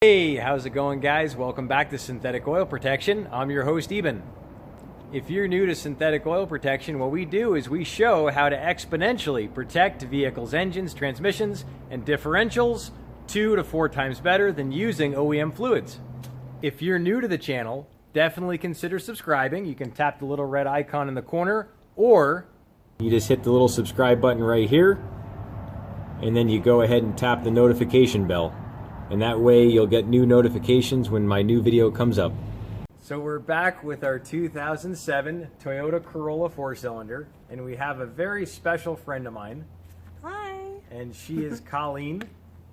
Hey, how's it going, guys? Welcome back to Synthetic Oil Protection. I'm your host, Eben. If you're new to synthetic oil protection, what we do is we show how to exponentially protect vehicles' engines, transmissions, and differentials 2 to 4 times better than using OEM fluids. If you're new to the channel, definitely consider subscribing. You can tap the little red icon in the corner, or you just hit the little subscribe button right here, and then you go ahead and tap the notification bell. And that way you'll get new notifications when my new video comes up. So we're back with our 2007 Toyota Corolla 4-cylinder, and we have a very special friend of mine. Hi. And she is Colleen,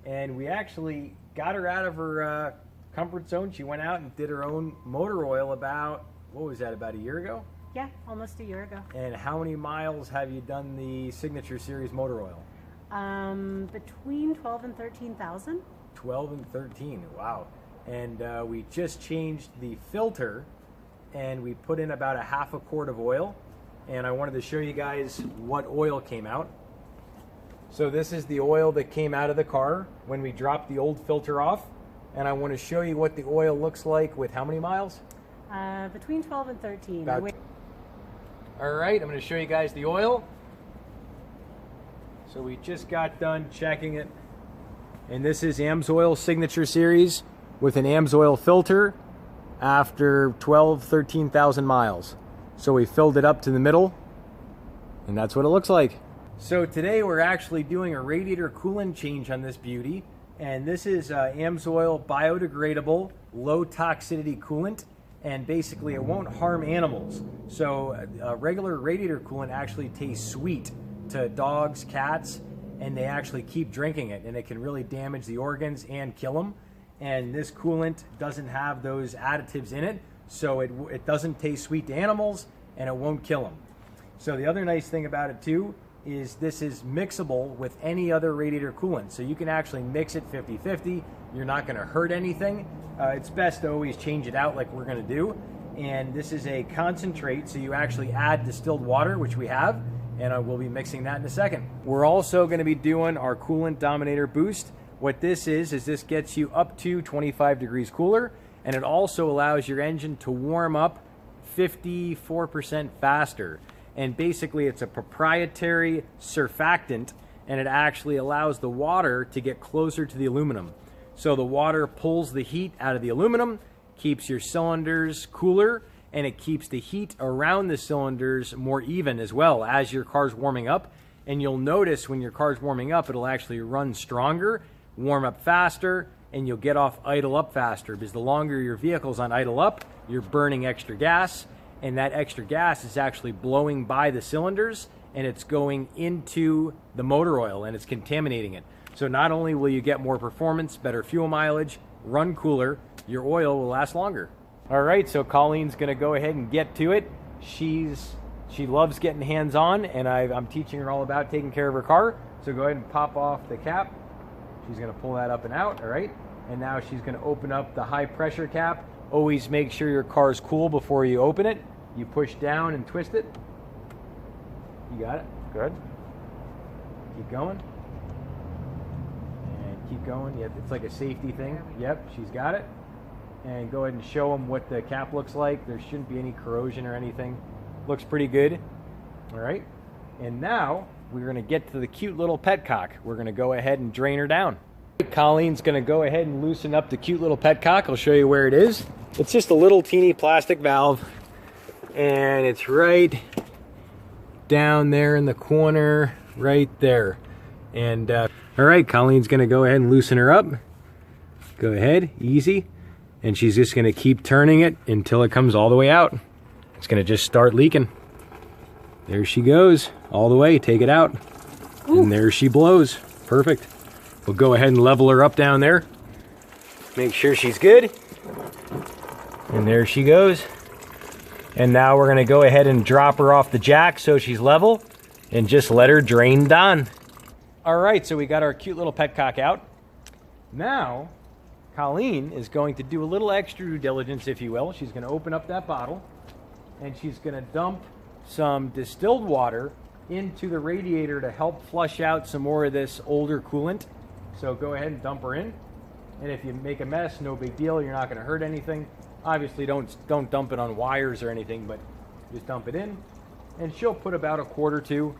and we actually got her out of her comfort zone. She went out and did her own motor oil about, what was that, about a year ago? Yeah, almost a year ago. And how many miles have you done the Signature Series motor oil? Between 12 and 13,000. 12 and 13, wow. And we just changed the filter, and we put in about a half a quart of oil, and I wanted to show you guys what oil came out. So this is the oil that came out of the car when we dropped the old filter off, and I want to show you what the oil looks like with how many miles? Between 12 and 13. All right, I'm going to show you guys the oil. So we just got done checking it. And this is AMSOIL Signature Series with an AMSOIL filter after 13,000 miles. So we filled it up to the middle, and that's what it looks like. So today we're actually doing a radiator coolant change on this beauty, and this is AMSOIL biodegradable low toxicity coolant, and basically it won't harm animals. So regular radiator coolant actually tastes sweet to dogs, cats, and they actually keep drinking it, and it can really damage the organs and kill them. And this coolant doesn't have those additives in it, so it doesn't taste sweet to animals, and it won't kill them. So the other nice thing about it too is this is mixable with any other radiator coolant, so you can actually mix it 50-50. You're not going to hurt anything. It's best to always change it out like we're going to do. And this is a concentrate, so you actually add distilled water, which we have, and I will be mixing that in a second. We're also going to be doing our Coolant Dominator Boost. What this is this gets you up to 25 degrees cooler, and it also allows your engine to warm up 54% faster. And basically it's a proprietary surfactant, and it actually allows the water to get closer to the aluminum. So the water pulls the heat out of the aluminum, keeps your cylinders cooler, and it keeps the heat around the cylinders more even as well as your car's warming up. And you'll notice when your car's warming up, it'll actually run stronger, warm up faster, and you'll get off idle up faster, because the longer your vehicle's on idle up, you're burning extra gas, and that extra gas is actually blowing by the cylinders, and it's going into the motor oil, and it's contaminating it. So not only will you get more performance, better fuel mileage, run cooler, your oil will last longer. All right, so Colleen's gonna go ahead and get to it. She loves getting hands-on, and I'm teaching her all about taking care of her car. So go ahead and pop off the cap. She's gonna pull that up and out, all right? And now she's gonna open up the high pressure cap. Always make sure your car's cool before you open it. You push down and twist it. You got it, good. Keep going. And keep going, yep, it's like a safety thing. Yep, she's got it. And go ahead and show them what the cap looks like. There shouldn't be any corrosion or anything. Looks pretty good. All right. And now we're going to get to the cute little petcock. We're going to go ahead and drain her down. Colleen's going to go ahead and loosen up the cute little petcock. I'll show you where it is. It's just a little teeny plastic valve, and it's right down there in the corner, right there. And all right, Colleen's going to go ahead and loosen her up. Go ahead, easy. And she's just going to keep turning it until it comes all the way out. It's going to just start leaking. There she goes, all the way. Take it out. Ooh. And there she blows. Perfect. We'll go ahead and level her up down there. Make sure she's good. And there she goes. And now we're going to go ahead and drop her off the jack so she's level, and just let her drain down. All right, so we got our cute little petcock out. Now Colleen is going to do a little extra due diligence, if you will. She's going to open up that bottle, and she's going to dump some distilled water into the radiator to help flush out some more of this older coolant. So go ahead and dump her in. And if you make a mess, no big deal. You're not going to hurt anything. Obviously, don't dump it on wires or anything, but just dump it in. And she'll put about a quart or two,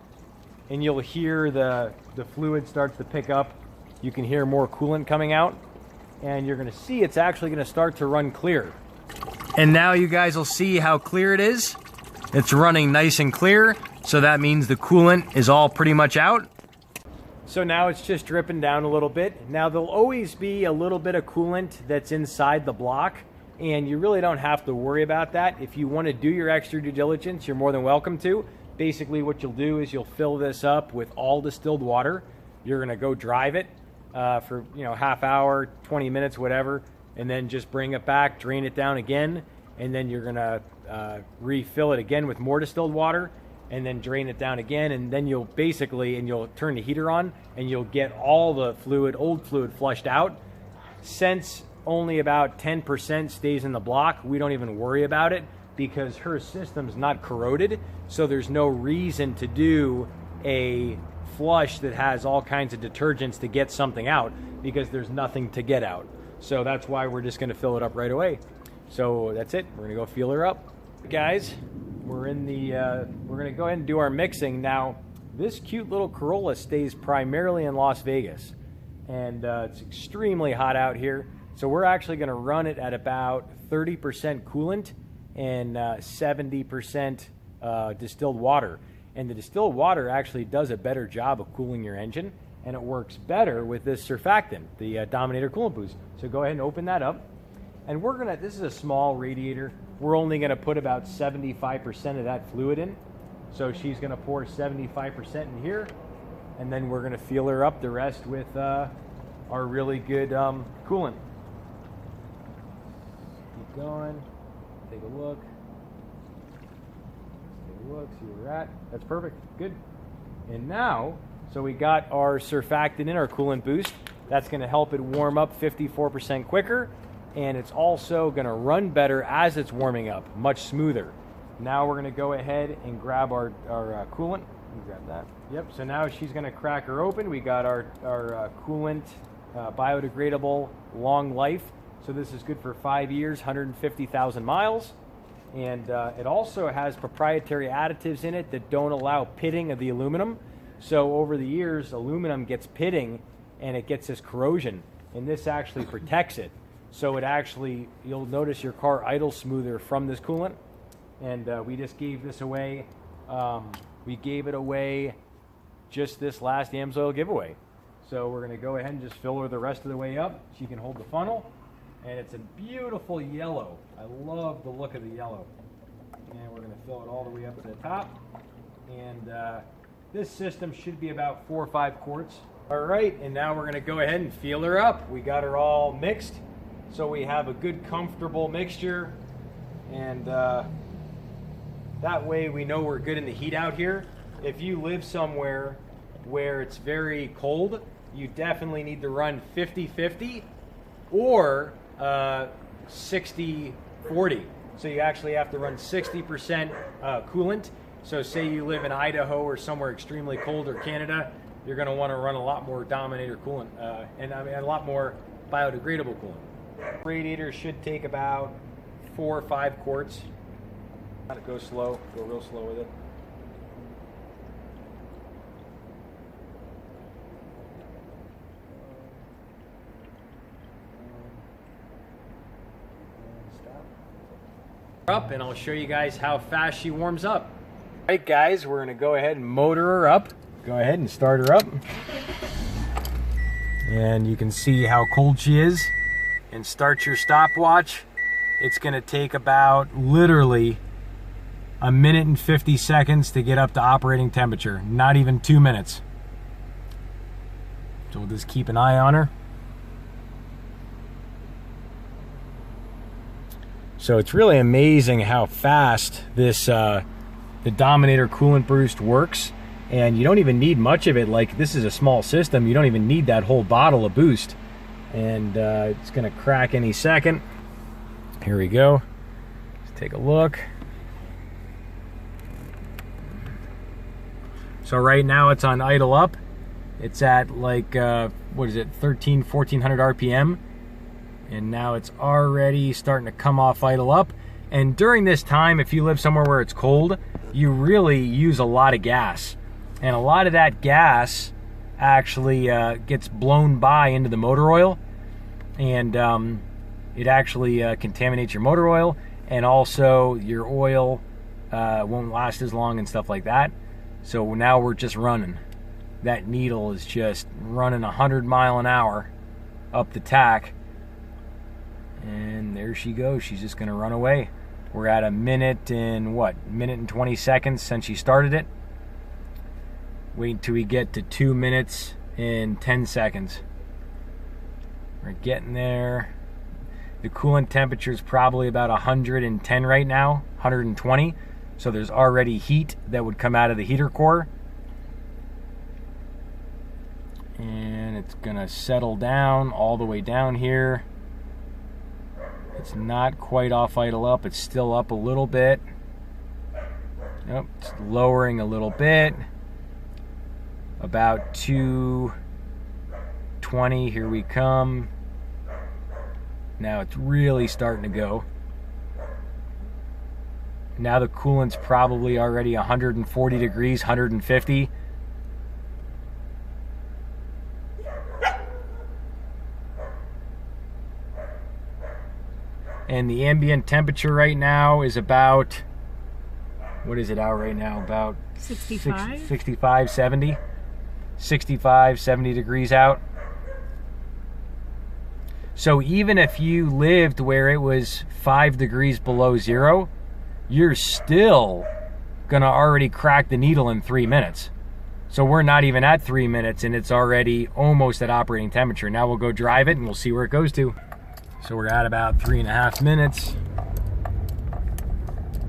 and you'll hear the fluid starts to pick up. You can hear more coolant coming out, and you're going to see it's actually going to start to run clear. And now you guys will see how clear it is. It's running nice and clear, so that means the coolant is all pretty much out. So now it's just dripping down a little bit. Now there'll always be a little bit of coolant that's inside the block, and you really don't have to worry about that. If you want to do your extra due diligence, you're more than welcome to. Basically what you'll do is you'll fill this up with all distilled water. You're going to go drive it for half hour, 20 minutes, whatever, and then just bring it back, drain it down again, and then you're going to refill it again with more distilled water, and then drain it down again, and then you'll you'll turn the heater on, and you'll get all the old fluid flushed out. Since only about 10% stays in the block, we don't even worry about it because her system's not corroded, so there's no reason to do a flush that has all kinds of detergents to get something out because there's nothing to get out. So that's why we're just going to fill it up right away. So that's it. We're going to go fill her up. Guys, we're going to go ahead and do our mixing. Now, this cute little Corolla stays primarily in Las Vegas, and it's extremely hot out here. So we're actually going to run it at about 30% coolant and 70% distilled water. And the distilled water actually does a better job of cooling your engine, and it works better with this surfactant, the Dominator Coolant Boost. So go ahead and open that up. And this is a small radiator. We're only going to put about 75% of that fluid in. So she's going to pour 75% in here, and then we're going to fill her up the rest with our really good coolant. Keep going. Take a look. Take a look, see where we're at. That's perfect. Good. And now, so we got our surfactant in, our coolant boost. That's going to help it warm up 54% quicker, and it's also going to run better as it's warming up, much smoother. Now we're going to go ahead and grab our coolant. Grab that. Yep, so now she's going to crack her open. We got our coolant, biodegradable, long life. So this is good for 5 years, 150,000 miles. And it also has proprietary additives in it that don't allow pitting of the aluminum. So over the years, aluminum gets pitting and it gets this corrosion, and this actually protects it. So it actually, you'll notice your car idles smoother from this coolant. And we just gave this away. We gave it away just this last AMSOIL giveaway. So we're going to go ahead and just fill her the rest of the way up. She can hold the funnel. And it's a beautiful yellow. I love the look of the yellow. And we're going to fill it all the way up to the top. And this system should be about 4 or 5 quarts. All right, and now we're going to go ahead and fill her up. We got her all mixed. So we have a good, comfortable mixture. And that way we know we're good in the heat out here. If you live somewhere where it's very cold, you definitely need to run 50-50 or 60-40. So you actually have to run 60% coolant. So say you live in Idaho or somewhere extremely cold, or Canada, you're going to want to run a lot more Dominator coolant and a lot more biodegradable coolant. Radiator should take about 4 or 5 quarts. Go slow, go real slow with it. Up, and I'll show you guys how fast she warms up. All right, guys, we're going to go ahead and motor her up. Go ahead and start her up. And you can see how cold she is. And start your stopwatch. It's going to take about literally 1 minute and 50 seconds to get up to operating temperature. Not even 2 minutes. So we'll just keep an eye on her. So it's really amazing how fast this the Dominator Coolant Boost works, and you don't even need much of it. Like, this is a small system, you don't even need that whole bottle of boost. And it's gonna crack any second. Here we go. Let's take a look. So right now it's on idle up. It's at like, what is it, 1400 RPM. And now it's already starting to come off idle up. And during this time, if you live somewhere where it's cold, you really use a lot of gas. And a lot of that gas actually gets blown by into the motor oil. And it actually contaminates your motor oil. And also your oil won't last as long and stuff like that. So now we're just running. That needle is just running 100 miles an hour up the tack. And there she goes. She's just going to run away. We're at a minute and minute and 20 seconds since she started it. Wait until we get to 2 minutes and 10 seconds. We're getting there. The coolant temperature is probably about 110 right now, 120. So there's already heat that would come out of the heater core. And it's gonna settle down all the way down here. It's not quite off idle up, it's still up a little bit. Nope, it's lowering a little bit. About 220, here we come. Now it's really starting to go. Now the coolant's probably already 140 degrees, 150. And the ambient temperature right now is about, what is it out right now? About 65? 65, 70. 65, 70 degrees out. So even if you lived where it was 5 degrees below zero, you're still gonna already crack the needle in 3 minutes. So we're not even at 3 minutes and it's already almost at operating temperature. Now we'll go drive it and we'll see where it goes to. So we're at about 3.5 minutes.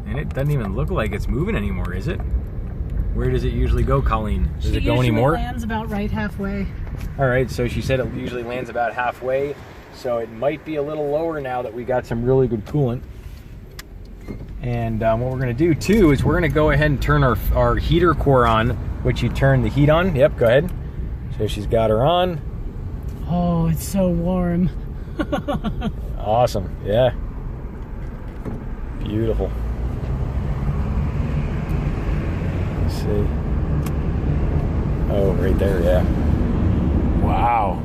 And it doesn't even look like it's moving anymore, is it? Where does it usually go, Colleen? Does it go anymore? It lands about right halfway. All right, so she said it usually lands about halfway. So it might be a little lower now that we got some really good coolant. And what we're gonna do too is we're gonna go ahead and turn our heater core on, which you turn the heat on. Yep, go ahead. So she's got her on. Oh, it's so warm. Awesome, yeah. Beautiful. Let's see. Oh, right there, yeah. Wow,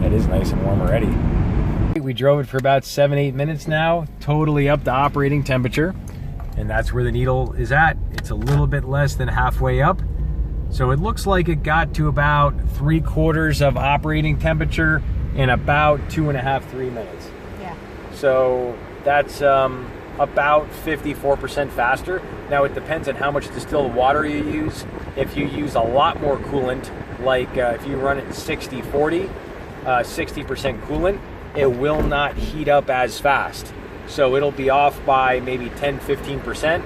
that is nice and warm already. We drove it for about 7-8 minutes now, totally up to operating temperature. And that's where the needle is at. It's a little bit less than halfway up. So it looks like it got to about 3/4 of operating temperature in about 2.5-3 minutes. Yeah. So that's about 54% faster. Now it depends on how much distilled water you use. If you use a lot more coolant, like if you run it 60-40, 60% coolant, it will not heat up as fast. So it'll be off by maybe 10-15%.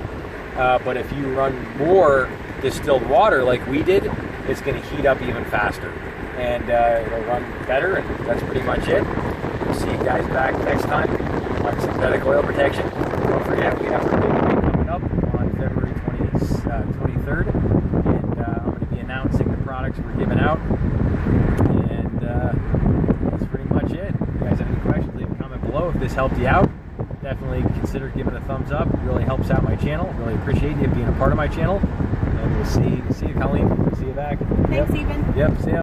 But if you run more distilled water like we did, it's going to heat up even faster. And it'll run better, and that's pretty much it. We'll see you guys back next time on synthetic oil protection. Don't forget, we have our giveaway coming up on February 23rd. And I'm going to be announcing the products we're giving out. And that's pretty much it. If you guys have any questions, leave a comment below. If this helped you out, definitely consider giving it a thumbs up. It really helps out my channel. Really appreciate you being a part of my channel. And we'll see you, Colleen. See you back. Thanks, Eben. Yep, see ya.